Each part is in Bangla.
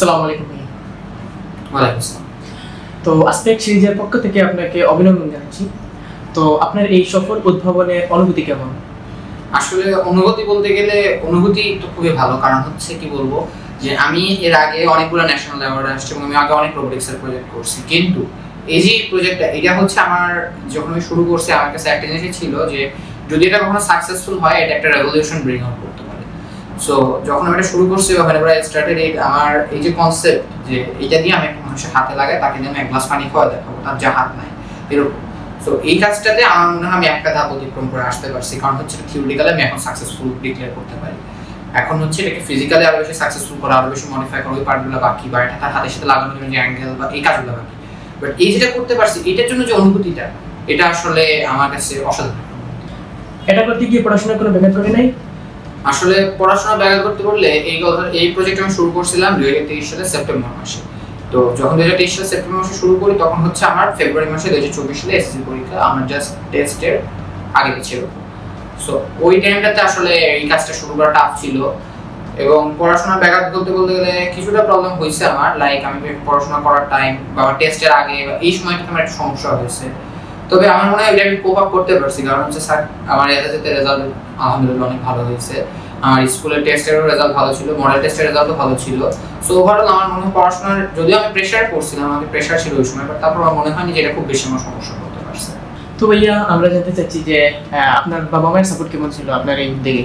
আসসালামু আলাইকুম ভাই। ওয়ালাইকুম আসসালাম। তো আজটেক সিরিজের পক্ষ থেকে আপনাকে অভিনন্দন জানাচ্ছি। তো আপনার এই সফল উদ্ভাবনের অনুভূতি কেমন? আসলে অনুভূতি বলতে গেলে অনুভূতি তো খুবই ভালো, কারণ হচ্ছে কি বলবো যে আমি এর আগে অনেকগুলো ন্যাশনাল অ্যাওয়ার্ড আসছে এবং আমি আগে অনেক রোবোটিক্সের প্রজেক্ট করছি, কিন্তু এই যে প্রজেক্টটা এটা হচ্ছে আমার যখন আমি শুরু করছি আমার কাছে একটা জিনিস ছিল যে যদি এটা কখনো সাকসেসফুল হয় এটা একটা রেভলিউশন ব্রিং আউট করতে পারে। সো যখন আমি এটা শুরু করছি ওখানে স্টার্টেড আমার এই যে কনসেপ্ট যে এটা দিয়ে আমি একটা মানুষের হাতে লাগাই তাকে দিয়ে আমি এক গ্লাস পানি খাওয়া দেখাবো, তার যা হাত নাই এরকম। সো এই কাজটাতে আমার মনে হয় আমি একটা ধাপ অতিক্রম করে আসতে পারছি, কারণ হচ্ছে থিওরিটিক্যালি আমি এখন সাকসেসফুল ডিক্লেয়ার করতে পারি। এখন হচ্ছে এটাকে ফিজিক্যালি আরো বেশি সাকসেসফুল করা, আরো বেশি মডিফাই করা, ওই পার্টগুলো বাকি বা এটা তার হাতের সাথে লাগানোর জন্য যে অ্যাঙ্গেল বা এই কাজগুলো বাকি, বাট এই যেটা করতে পারছি এটার জন্য যে অনুভূতিটা এটা আসলে আমার কাছে অসাধারণ। এটা করতে গিয়ে পড়াশোনার কোনো ব্যাঘাত ঘটে নাই? আসলে পড়াশোনা ব্যাঘাত করতে বললে এই প্রজেক্ট আমি শুরু করছিলাম 2023 সালে সেপ্টেম্বর মাসে। তো যখন 2023 সালে সেপ্টেম্বর মাসে শুরু করি তখন হচ্ছে আমার ফেব্রুয়ারি মাসে 2024 সালে এসএসসি পরীক্ষা, আমার জাস্ট টেস্টের আগে ছিল। সো ওই টাইমটাতে আসলে এই কাজটা শুরু করা টাফ ছিল এবং পড়াশোনা ব্যাঘাত বলতে গেলে কিছুটা প্রবলেম হয়েছে আমার, লাইক আমি পড়াশোনা করার টাইম বা টেস্টের আগে বা এই সময়টাতে আমার একটা সমস্যা হয়েছে। তবে আমার মনে হয় এটা আমি কোপ আপ করতে পারছি, কারণ হচ্ছে স্যার আমার এসএসসিতে রেজাল্ট আলহামদুলিল্লাহ অনেক ভালো হয়েছে, আমার স্কুলের টেস্টেরও রেজাল্ট ভালো ছিল, মডেল টেস্টের রেজাল্টও ভালো ছিল। সো ওভারঅল আমার মনে হয় পড়াশোনার যদিও আমি প্রেশার করছিলাম, আমাকে প্রেশার ছিল ওই সময়, বাট তারপর আমার মনে হয়নি যে এটা খুব বেশি আমার সমস্যা করতে পারছে। তো ভাইয়া আমরা জানতে চাচ্ছি যে আপনার বাবা মায়ের সাপোর্ট কেমন ছিল আপনার এই উদ্যোগে?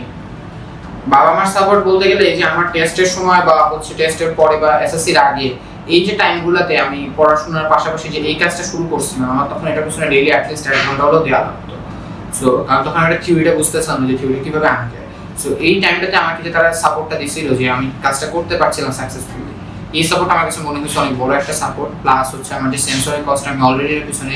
বাবা মার সাপোর্ট বলতে গেলে এই যে আমার টেস্টের সময় বা হচ্ছে টেস্টের পরে বা এসএসসির আগে এই যে টাইমগুলোতে আমি পড়াশোনার পাশাপাশি যে এই কাজটা শুরু করছিলাম, আমার তখন এটার পিছনে ডেইলি অ্যাটলিস্ট 1 ঘন্টা হলেও দেওয়া লাগতো। সো কারণ তখন একটা থিওরিটা বুঝতেছিলাম যে থিওরি কিভাবে আনা যায়। সো এই টাইমটাতে আমাকে যে তারা সাপোর্টটা দিছিল যে আমি কাজটা করতে পারছিলাম সাকসেসফুলি, এই সাপোর্ট আমার কাছে মনে হচ্ছে অনেক বড় একটা সাপোর্ট। প্লাস হচ্ছে আমার যে সেন্সরের কস্ট আমি অলরেডি এর পিছনে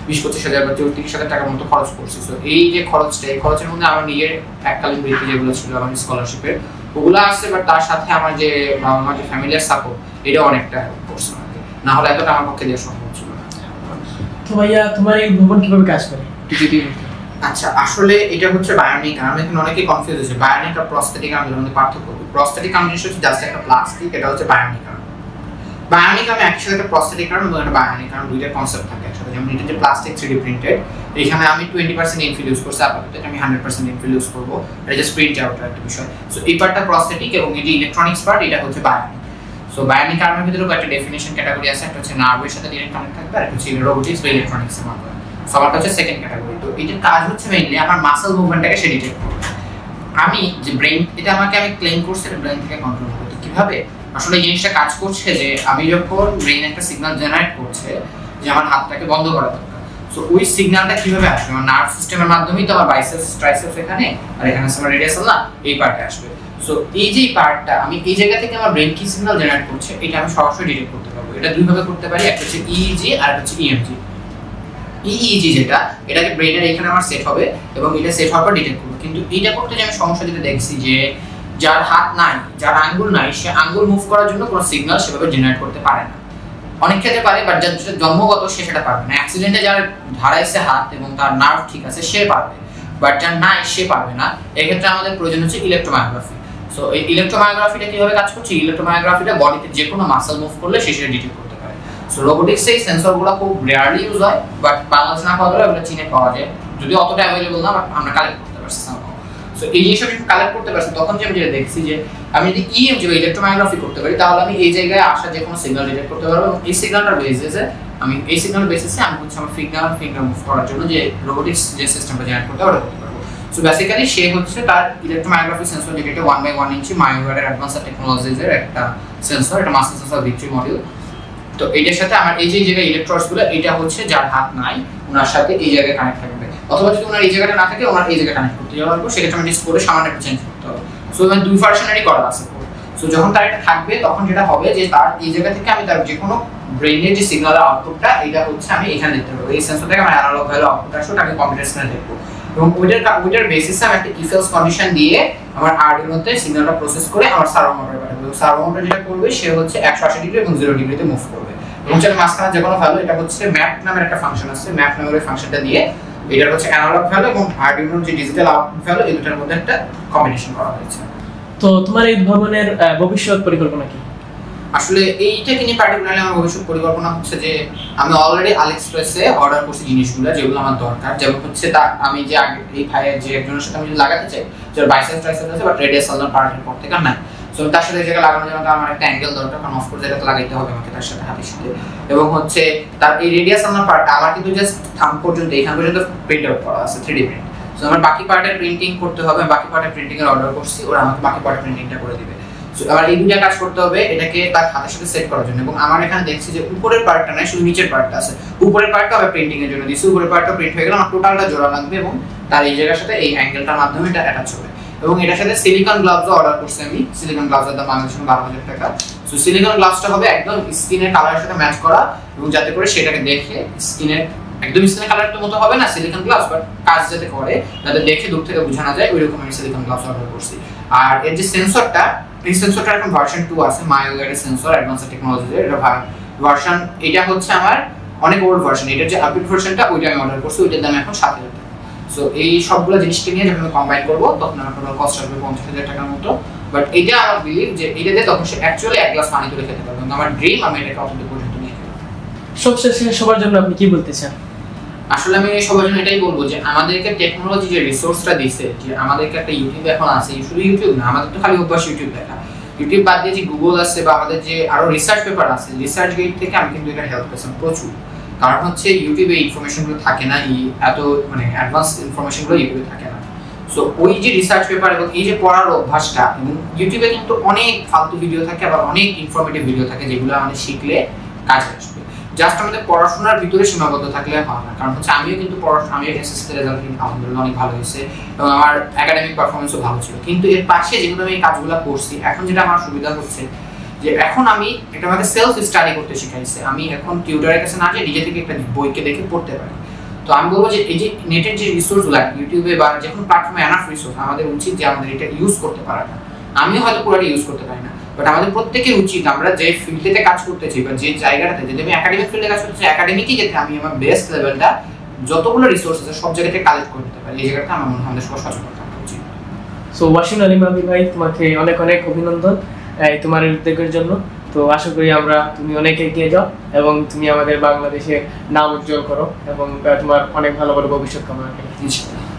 20-25 হাজার বা 30,000 টাকার মতো খরচ করছি। সো এই যে খরচটা, এই খরচের মধ্যে আমার নিজের এককালীন বৃত্তি যেগুলো ছিল আমার স্কলারশিপের ওগুলো আসছে, বাট তার সাথে আমার যে বাবা মার যে ফ্যামিলিয়ার সাপোর্ট এটা অনেকটা হেল্প করছে আমাকে, না হলে এতটা আমার পক্ষে দেওয়া সম্ভব ছিল না। তো ভাইয়া তোমার এই উদ্ভাবন কিভাবে কাজ করে? আচ্ছা, আসলে এটা হচ্ছে বায়োনিক আর্ম। এখানে অনেকেই কনফিউজ হচ্ছে বায়োনিক আর প্রস্থেটিক আর্মের মধ্যে পার্থক্য। প্রস্থেটিক আর্ম জিনিস হচ্ছে জাস্ট একটা প্লাস্টিক, এটা হচ্ছে বায়োনিক আর্ম। বায়োনিক আর্মে একসাথে একটা প্রস্থেটিক আর্ম এবং একটা বায়োনিক আর্ম দুইটা কনসেপ্ট থাকে একসাথে। যেমন এটা যে প্লাস্টিক 3D প্রিন্টেড, এখানে আমি 20% ইনফিল ইউজ করছি, আপাতত আমি 100% ইনফিল ইউজ করব, এটা জাস্ট প্রিন্ট আউটের একটা বিষয়। সো এই পার্টটা প্রস্থেটিক এবং এই যে ইলেকট্রনিক্স পার্ট এটা হচ্ছে বায়োনিক। সো বায়োনিক আর্মের ভিতরে একটা ডেফিনিশন ক্যাটাগরি আছে, একটা হচ্ছে নার্ভের সাথে ডিরেক্ট কানেক্ট থাকবে আর একটা হচ্ছে রোবোটিক্স বা ইলেকট্রনিক্স এর মাধ্যমে। সো আমারটা হচ্ছে সেকেন্ড ক্যাটাগরি। তো এটার কাজ হচ্ছে মেইনলি আমার মাসল মুভমেন্টটাকে সে ডিটেক্ট করবে। আমি যে ব্রেন, এটা আমাকে আমি ক্লেম করছি ব্রেন থেকে কন্ট্রোল করতে কিভাবে আসলে এই জিনিসটা কাজ করছে যে আমি যখন ব্রেন একটা সিগন্যাল জেনারেট করছে যে আমার হাতটাকে বন্ধ করা দরকার, সো ওই সিগন্যালটা কিভাবে আসবে আমার নার্ভ সিস্টেমের মাধ্যমেই। তো আমার বাইসেপস ট্রাইসেপস এখানে আর এখানে আমার রেডিয়াস না এই পার্টে আসবে। সো এই যে পার্টটা আমি এই জায়গা থেকে আমার ব্রেন কি সিগন্যাল জেনারেট করছে এটা আমি সরাসরি ডিটেক্ট করতে পারবো। এটা দুই ভাবে করতে পারি, একটা হচ্ছে ইইজি আর একটা হচ্ছে ইএমজি। ইইজি যেটা এটাকে ব্রেনের এখানে আমার সেট হবে এবং এটা সেট হওয়ার পর ডিটেক্ট করবে। কিন্তু এইটা করতে যে আমি সমস্যা যেটা দেখছি যে যার হাত নাই, যার আঙ্গুল নাই, সে আঙ্গুল মুভ করার জন্য কোনো সিগন্যাল সেভাবে জেনারেট করতে পারে না। অনেক ক্ষেত্রে পারে, বাট যার যেটা জন্মগত সে সেটা পারবে না। অ্যাক্সিডেন্টে যার ধারাইছে হাত এবং তার নার্ভ ঠিক আছে সে পারবে, বাট যার নাই সে পারবে না। এক্ষেত্রে আমাদের প্রয়োজন হচ্ছে ইলেকট্রোমায়োগ্রাফি। সো এই ইলেকট্রোমায়োগ্রাফিটা কিভাবে কাজ করছে? ইলেকট্রোমায়োগ্রাফিটা বডিতে যে কোনো মাসল মুভ করলে সে সেটা ডিটেক্ট করতে পারে। সো রোবোটিক্সে এই সেন্সরগুলো খুব রেয়ারলি ইউজ হয়, বাট বাংলাদেশে না পাওয়া গেলে ওগুলো চীনে পাওয়া যায়, যদিও অতটা অ্যাভেলেবল না, বাট আমরা কালেক্ট করতে পারছি সামহাও। সো এই জিনিসটা আমি কালেক্ট করতে পারছি তখন যে আমি যেটা দেখছি যে আমি যদি ইএমজি বা ইলেকট্রোমায়োগ্রাফি করতে পারি তাহলে আমি এই জায়গায় আসা যে কোনো সিগন্যাল ডিটেক্ট করতে পারবো এবং এই সিগন্যালটার বেসিসে আমি হচ্ছে আমার ফিঙ্গার মুভ করার জন্য যে রোবোটিক্স যে সিস্টেমটা জেনারেট করতে পারবো। সো বেসিক্যালি সে হচ্ছে তার ইলেকট্রোমায়োগ্রাফি সেন্সর, যেটা 1/1 ইঞ্চি মায়োওয়ারের অ্যাডভান্সড টেকনোলজিজের একটা সেন্সর, এটা মাসেল সেন্সর ভিক্টরি মডিউল। তো এটার সাথে আমার এই যে জায়গায় ইলেকট্রোডসগুলো এটা হচ্ছে যার হাত নাই ওনার সাথে এই জায়গায় কানেক্ট থাকবে, অথবা যদি ওনার এই জায়গাটা না থাকে ওনার এই জায়গায় কানেক্ট করতে পারবো, সেক্ষেত্রে আমি ডিসপ্লে সামান্য একটু চেঞ্জ করতে হবে। সো মানে দুই ভার্সনেরই করা আছে। সো যখন তার এটা থাকবে তখন যেটা হবে যে তার এই জায়গা থেকে আমি তার যে কোনো ব্রেইনের যে সিগন্যালের আউটপুটটা এটা হচ্ছে আমি এখানে দেখতে পাবো। এই সেন্সর থেকে আমার অ্যানালগ ভ্যালু আউটপুট আসবে, আমি কম্পিউটার স্ক্রিনে দেখবো এবং ওইটার বেসিসে আমি একটা ইফ এলস কন্ডিশন দিয়ে আমার আরডুইনোতে সিগন্যালটা প্রসেস করে আমার সার্ভো মোটরে পাঠাবো। সার্ভো মোটর যেটা করবে সে হচ্ছে 180 ডিগ্রি এবং 0 ডিগ্রিতে মুভ করবে এবং সেটা মাঝখানে যে কোনো ভ্যালু, এটা হচ্ছে ম্যাপ নামের একটা ফাংশন আছে, ম্যাপ নামের ওই ফাংশনটা দিয়ে এটার হচ্ছে অ্যানালগ ভ্যালু এবং আরডুইনোর যে ডিজিটাল আউটপুট ভ্যালু এই দুটোর মধ্যে একটা কম্বিনেশন করা হয়েছে। তো তোমার এই উদ্ভাবনের ভবিষ্যৎ পরিকল্পনা কি? আসলে এইটাকে নিয়ে পার্টিকুলারলি আমার ভবিষ্যৎ পরিকল্পনা হচ্ছে যে আমি অলরেডি আলিএক্সপ্রেসে অর্ডার করছি জিনিসগুলো যেগুলো আমার দরকার, যেমন হচ্ছে তা আমি যে আগে এই ভাইয়ের যে একজনের সাথে আমি লাগাতে চাই, যার বাইসেপস ট্রাইসেপস আছে বাট রেডিয়াস আলনার পার্টের পর থেকে নাই, সো তার সাথে জায়গা লাগানোর জন্য আমার একটা অ্যাঙ্গেল দরকার, কারণ অফকোর্স এটা তো লাগাইতে হবে আমাকে তার সাথে হাতের সাথে। এবং হচ্ছে তার এই রেডিয়াস আলনার পার্টটা আমার কিন্তু জাস্ট থাম্ব পর্যন্ত এখান পর্যন্ত প্রিন্ট আউট করা আছে 3D প্রিন্ট, সো আমার বাকি পার্টের প্রিন্টিং করতে হবে, বাকি পার্টের প্রিন্টিং এর অর্ডার করছি, ওরা আমাকে বাকি পার্টের প্রিন্টিংটা করে দিবে। সো আমার এই দুইটা কাজ করতে হবে এটাকে তার হাতের সাথে সেট করার জন্য। এবং আমার এখানে দেখছি যে উপরের পার্টটা নাই, শুধু নিচের পার্টটা আছে, উপরের পার্টটা আমি প্রিন্টিং এর জন্য দিছি, উপরের পার্টটা প্রিন্ট হয়ে গেল, আমার টোটালটা জোড়া লাগবে এবং তার এই জায়গার সাথে এই অ্যাঙ্গেলটার মাধ্যমে এটা অ্যাটাচ হবে। এবং এটার সাথে সিলিকন গ্লাভসও অর্ডার করছি আমি, সিলিকন গ্লাভসের দাম বাংলাদেশে 12,000 টাকা। সো সিলিকন গ্লাভসটা হবে একদম স্কিনের কালারের সাথে ম্যাচ করা, এবং যাতে করে সেটাকে দেখে স্কিনের একদম স্কিনের কালারটার মতো হবে না সিলিকন গ্লাভস, বাট কাজ যাতে করে যাতে দেখে দূর থেকে বোঝানো যায় ওইরকম আমি সিলিকন গ্লাভস অর্ডার করছি। আর এর যে সেন্সরটা, এই সেন্সরটা এখন ভার্সন 2 আছে, মায়োগাইডের সেন্সর অ্যাডভান্সড টেকনোলজির, এটা ভার্সন, এটা হচ্ছে আমার অনেক ওল্ড ভার্সন, এটার যে আপডেট ভার্সনটা ওইটা আমি অর্ডার করছি, ওইটার দাম এখন 7,000 টাকা। সো এই সবগুলো জিনিসকে নিয়ে যখন আমি কম্বাইন করবো তখন আমার টোটাল কস্ট আসবে 50,000 টাকার মতো। বাট এটা আমার বিলিভ যে এটাতে তখন সে অ্যাকচুয়ালি এক গ্লাস পানি তুলে খেতে পারবে, এবং আমার ড্রিম আমি এটাকে অতদূর পর্যন্ত নিয়ে যাবো। সবশেষে সবার জন্য আপনি কি বলতে চান? আসলে আমি সবার জন্য এটাই বলবো যে আমাদেরকে টেকনোলজি যে রিসোর্সটা দিচ্ছে, যে আমাদেরকে একটা ইউটিউব এখন আছে, শুধু ইউটিউব না, আমাদের তো খালি অভ্যাস ইউটিউব দেখা, ইউটিউব বাদ দিয়ে যে গুগল আছে বা আমাদের যে আরো রিসার্চ পেপার আছে, রিসার্চ গেট থেকে আমি কিন্তু এটা হেল্প পেয়েছি প্রচুর। কারণ হচ্ছে ইউটিউবে ইনফরমেশনগুলো থাকে না, এত মানে অ্যাডভান্স ইনফরমেশনগুলো ইউটিউবে থাকে না। সো ওই যে রিসার্চ পেপার এবং এই যে পড়ার অভ্যাসটা, এবং ইউটিউবে কিন্তু অনেক ফালতু ভিডিও থাকে, আবার অনেক ইনফরমেটিভ ভিডিও থাকে যেগুলো আমাদের শিখলে কাজে আসবে। জাস্ট আমাদের পড়াশোনার ভিতরে সীমাবদ্ধ থাকলে হয় না, কারণ হচ্ছে আমিও কিন্তু আমি এসএসসি রেজাল্ট কিন্তু আলহামদুলিল্লাহ অনেক ভালো হয়েছে এবং আমার একাডেমিক পারফরমেন্সও ভালো ছিল, কিন্তু এর পাশে যেহেতু আমি এই কাজগুলো করছি, এখন যেটা আমার সুবিধা হচ্ছে যে এখন আমি এটা আমাকে সেলফ স্টাডি করতে শিখাইছে, আমি এখন টিউটরের কাছে না যেয়ে নিজে থেকে একটা বইকে দেখে পড়তে পারি। তো আমি বলবো যে এই যে নেটের যে রিসোর্সগুলো ইউটিউবে বা যে কোনো প্ল্যাটফর্মে এনাফ রিসোর্স, আমাদের উচিত যে আমাদের এটা ইউজ করতে পারাটা। আমিও হয়তো পুরোটা ইউজ করতে পারি না, বাট আমাদের প্রত্যেকের উচিত আমরা যে ফিল্ডে কাজ করতেছি বা যে জায়গাটাতে, যদি আমি একাডেমিক ফিল্ডে কাজ করতেছি, একাডেমিকই যাতে আমি আমার বেস্ট লেভেলটা যতগুলো রিসোর্স আছে সব জায়গা থেকে কালেক্ট করে নিতে পারি, এই জায়গাটা আমার মনে হয় আমাদের সবার সচেতন থাকা উচিত। সো ওয়াসিম আলী মাহবি ভাই, তোমাকে অনেক অনেক অভিনন্দন তোমার এই উদ্যোগের জন্য। তো আশা করি তুমি অনেক এগিয়ে যাও এবং তুমি আমাদের বাংলাদেশের নাম উজ্জ্বল করো, এবং তোমার অনেক ভালো ভালো ভবিষ্যৎ কামনা করি। ইনশাআল্লাহ।